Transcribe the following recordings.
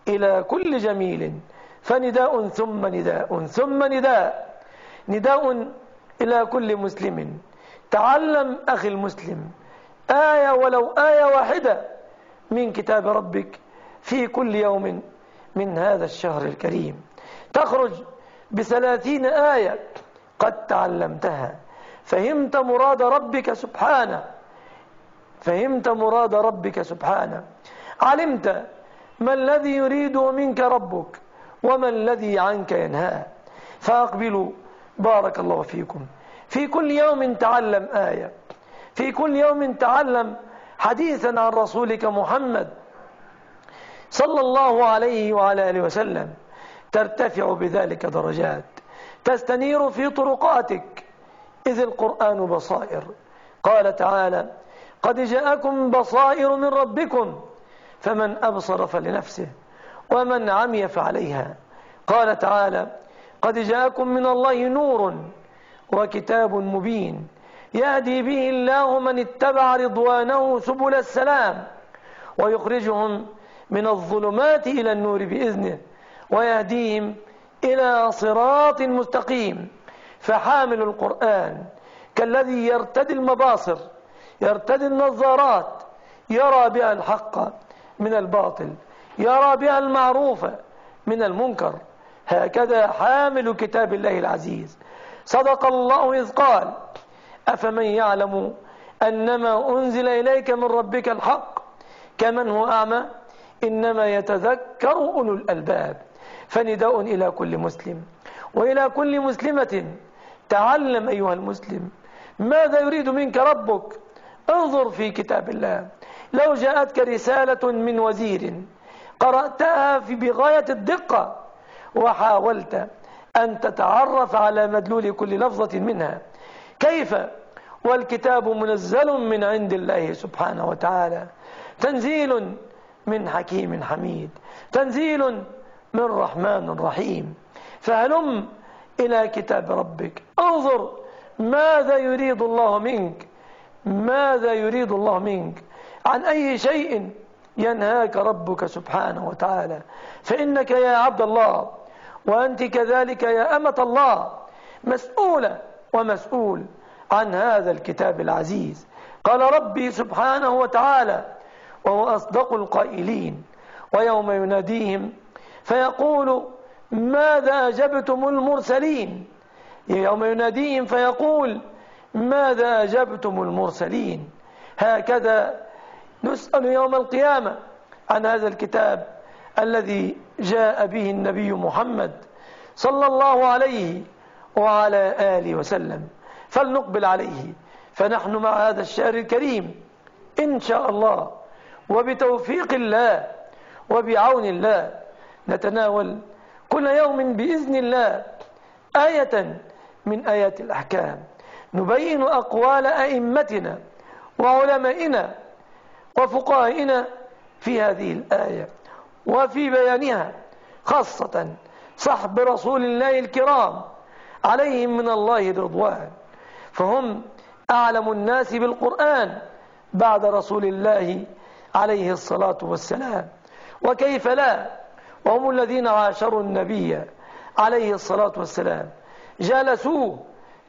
إلى كل جميل، فنداء ثم نداء ثم نداء. نداء إلى كل مسلم: تعلم أخي المسلم آية، ولو آية واحدة من كتاب ربك في كل يوم من هذا الشهر الكريم. تخرج ب30 آية قد تعلمتها، فهمت مراد ربك سبحانه، فهمت مراد ربك سبحانه، علمت ما الذي يريده منك ربك وما الذي عنك ينهاه. فأقبلوا بارك الله فيكم، في كل يوم تعلم آية، في كل يوم تعلم حديثا عن رسولك محمد صلى الله عليه وعلى آله وسلم، ترتفع بذلك درجات، تستنير في طرقاتك، إذ القرآن بصائر. قال تعالى: قد جاءكم بصائر من ربكم فمن أبصر فلنفسه ومن عمي فعليها. قال تعالى: قد جاءكم من الله نور وكتاب مبين يهدي به الله من اتبع رضوانه سبل السلام ويخرجهم من الظلمات إلى النور بإذنه ويهديهم إلى صراط مستقيم. فحامل القرآن كالذي يرتدي المباصر، يرتدي النظارات، يرى بها الحق من الباطل، يرى بها المعروف من المنكر. هكذا حامل كتاب الله العزيز. صدق الله إذ قال: أفمن يعلم أنما أنزل إليك من ربك الحق كمن هو أعمى إنما يتذكر أولو الألباب. فنداء إلى كل مسلم وإلى كل مسلمة: تعلم أيها المسلم ماذا يريد منك ربك. انظر في كتاب الله، لو جاءتك رسالة من وزير قرأتها بغاية الدقة وحاولت أن تتعرف على مدلول كل لفظة منها، كيف والكتاب منزل من عند الله سبحانه وتعالى، تنزيل من حكيم حميد، تنزيل من رحمن رحيم. فهلم إلى كتاب ربك، انظر ماذا يريد الله منك، ماذا يريد الله منك، عن أي شيء ينهاك ربك سبحانه وتعالى. فإنك يا عبد الله وأنت كذلك يا أمة الله مسؤولة ومسؤول عن هذا الكتاب العزيز. قال ربي سبحانه وتعالى وهو أصدق القائلين: ويوم يناديهم فيقول ماذا أجبتم المرسلين. يوم يناديهم فيقول ماذا أجبتم المرسلين. هكذا نسأل يوم القيامة عن هذا الكتاب الذي جاء به النبي محمد صلى الله عليه وعلى آله وسلم. فلنقبل عليه، فنحن مع هذا الشهر الكريم إن شاء الله وبتوفيق الله وبعون الله نتناول كل يوم بإذن الله آية من آيات الأحكام، نبين أقوال أئمتنا وعلمائنا وفقهائنا في هذه الآية وفي بيانها، خاصة صحب رسول الله الكرام عليهم من الله رضوان، فهم أعلم الناس بالقرآن بعد رسول الله عليه الصلاة والسلام. وكيف لا، وهم الذين عاشروا النبي عليه الصلاة والسلام، جالسوه،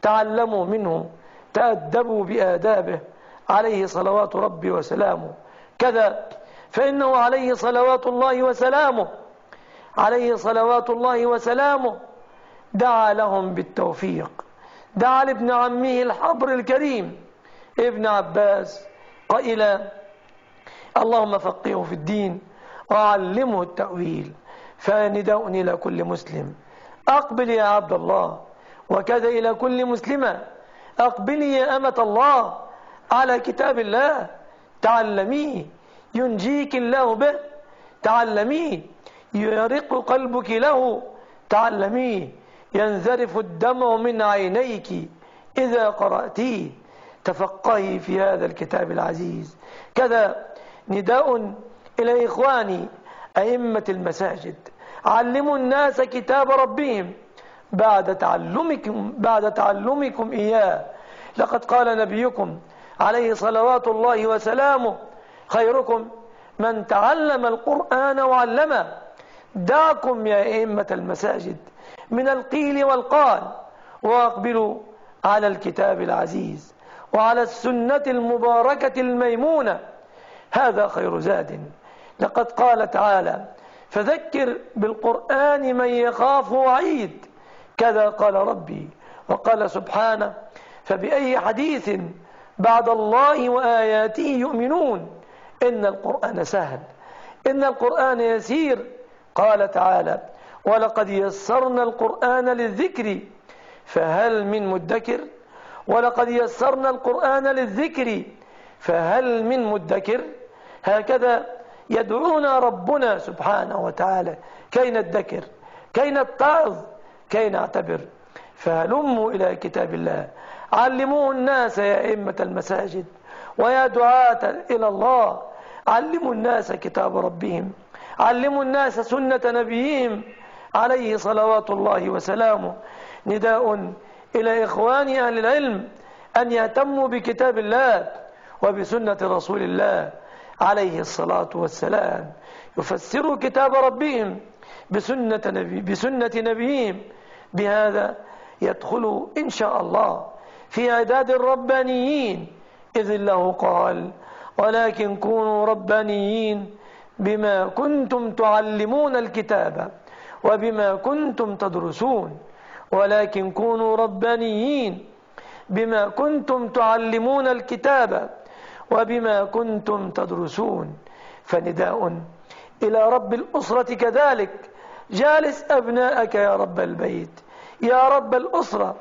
تعلموا منه، تأدبوا بآدابه عليه صلوات ربي وسلامه. كذا فإنه عليه صلوات الله وسلامه، عليه صلوات الله وسلامه دعا لهم بالتوفيق، دعا لابن عمه الحبر الكريم ابن عباس قائلا: اللهم فقهه في الدين وعلمه التأويل. فنداء إلى كل مسلم: أقبل يا عبد الله، وكذا إلى كل مسلمة: أقبلي يا أمة الله على كتاب الله، تعلميه ينجيك الله به، تعلميه يرق قلبك له، تعلميه ينذرف الدمع من عينيك إذا قرأتيه، تفقهي في هذا الكتاب العزيز. كذا نداء إلى إخواني أئمة المساجد: علموا الناس كتاب ربهم بعد تعلمكم إياه. لقد قال نبيكم عليه صلوات الله وسلامه: خيركم من تعلم القرآن وعلمه. دعكم يا أئمة المساجد من القيل والقال، وأقبلوا على الكتاب العزيز وعلى السنة المباركة الميمونة، هذا خير زاد. لقد قال تعالى: فذكر بالقرآن من يخاف وعيد، كذا قال ربي. وقال سبحانه: فبأي حديث بعد الله وآياته يؤمنون، إن القرآن سهل، إن القرآن يسير. قال تعالى: ولقد يسرنا القرآن للذكر فهل من مدكر، ولقد يسرنا القرآن للذكر فهل من مدكر. هكذا يدعونا ربنا سبحانه وتعالى كي ندكر، كي نتعظ، كي نعتبر. فهلموا إلى كتاب الله، علموه الناس يا أئمة المساجد ويا دعاة إلى الله، علموا الناس كتاب ربهم، علموا الناس سنة نبيهم عليه صلوات الله وسلامه. نداء إلى إخوان أهل العلم أن يهتموا بكتاب الله وبسنة رسول الله عليه الصلاة والسلام، يفسروا كتاب ربهم بسنة نبيهم. بهذا يدخلوا إن شاء الله في عداد الربانيين، إذ الله قال: ولكن كونوا ربانيين بما كنتم تعلمون الكتاب وبما كنتم تدرسون. ولكن كونوا ربانيين بما كنتم تعلمون الكتاب وبما كنتم تدرسون. فنداء إلى رب الأسرة كذلك: جالس أبناءك يا رب البيت، يا رب الأسرة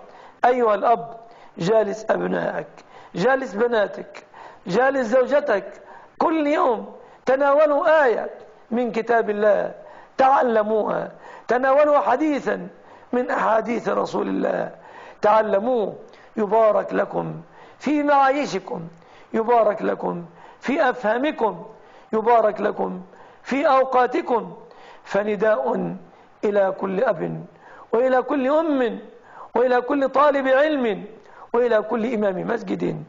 أيها الأب، جالس أبنائك، جالس بناتك، جالس زوجتك، كل يوم تناولوا آية من كتاب الله تعلموها، تناولوا حديثا من أحاديث رسول الله تعلموه. يبارك لكم في معايشكم، يبارك لكم في أفهامكم، يبارك لكم في أوقاتكم. فنداء إلى كل أب وإلى كل أم وإلى كل طالب علم وإلى كل إمام مسجد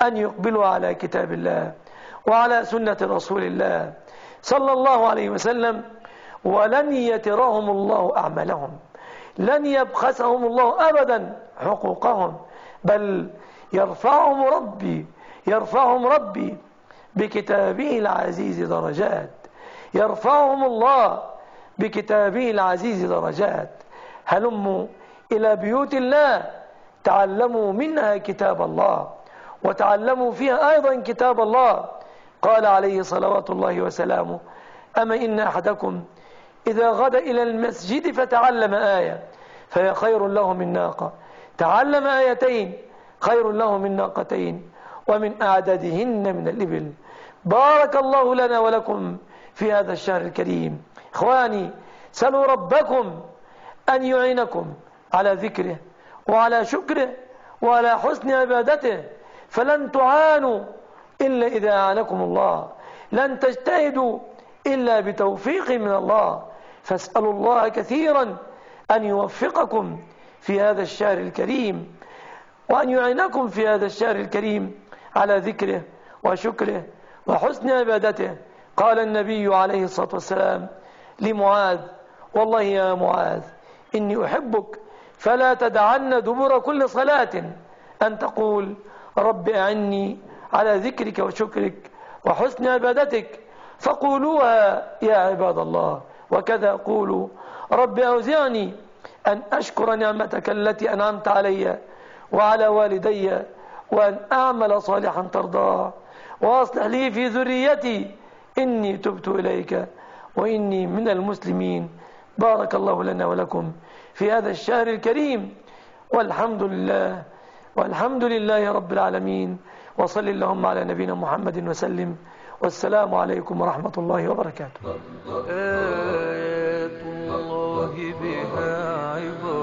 أن يقبلوا على كتاب الله وعلى سنة رسول الله صلى الله عليه وسلم، ولن يترهم الله أعمالهم، لن يبخسهم الله أبدا حقوقهم، بل يرفعهم ربي بكتابه العزيز درجات، يرفعهم الله بكتابه العزيز درجات. هلموا إلى بيوت الله، تعلموا منها كتاب الله وتعلموا فيها أيضا كتاب الله. قال عليه صلوات الله وسلامه: أما إن أحدكم إذا غدا إلى المسجد فتعلم آية فهي خير له من ناقة، تعلم آيتين خير له من ناقتين ومن أعدادهن من الإبل. بارك الله لنا ولكم في هذا الشهر الكريم. إخواني، سلوا ربكم أن يعينكم على ذكره وعلى شكره وعلى حسن عبادته، فلن تعانوا إلا إذا أعانكم الله، لن تجتهدوا إلا بتوفيق من الله. فاسألوا الله كثيرا أن يوفقكم في هذا الشهر الكريم، وأن يعينكم في هذا الشهر الكريم على ذكره وشكره وحسن عبادته. قال النبي عليه الصلاة والسلام لمعاذ: والله يا معاذ إني أحبك فلا تدعن دبر كل صلاة أن تقول: رب أعني على ذكرك وشكرك وحسن عبادتك. فقولوها يا عباد الله، وكذا قولوا: رب أوزعني أن أشكر نعمتك التي أنعمت علي وعلى والدي، وأن أعمل صالحا ترضاه، وأصلح لي في ذريتي إني تبت إليك وإني من المسلمين. بارك الله لنا ولكم في هذا الشهر الكريم، والحمد لله رب العالمين. وصل اللهم على نبينا محمد وسلم، والسلام عليكم ورحمة الله وبركاته. آيات الله بها عبرة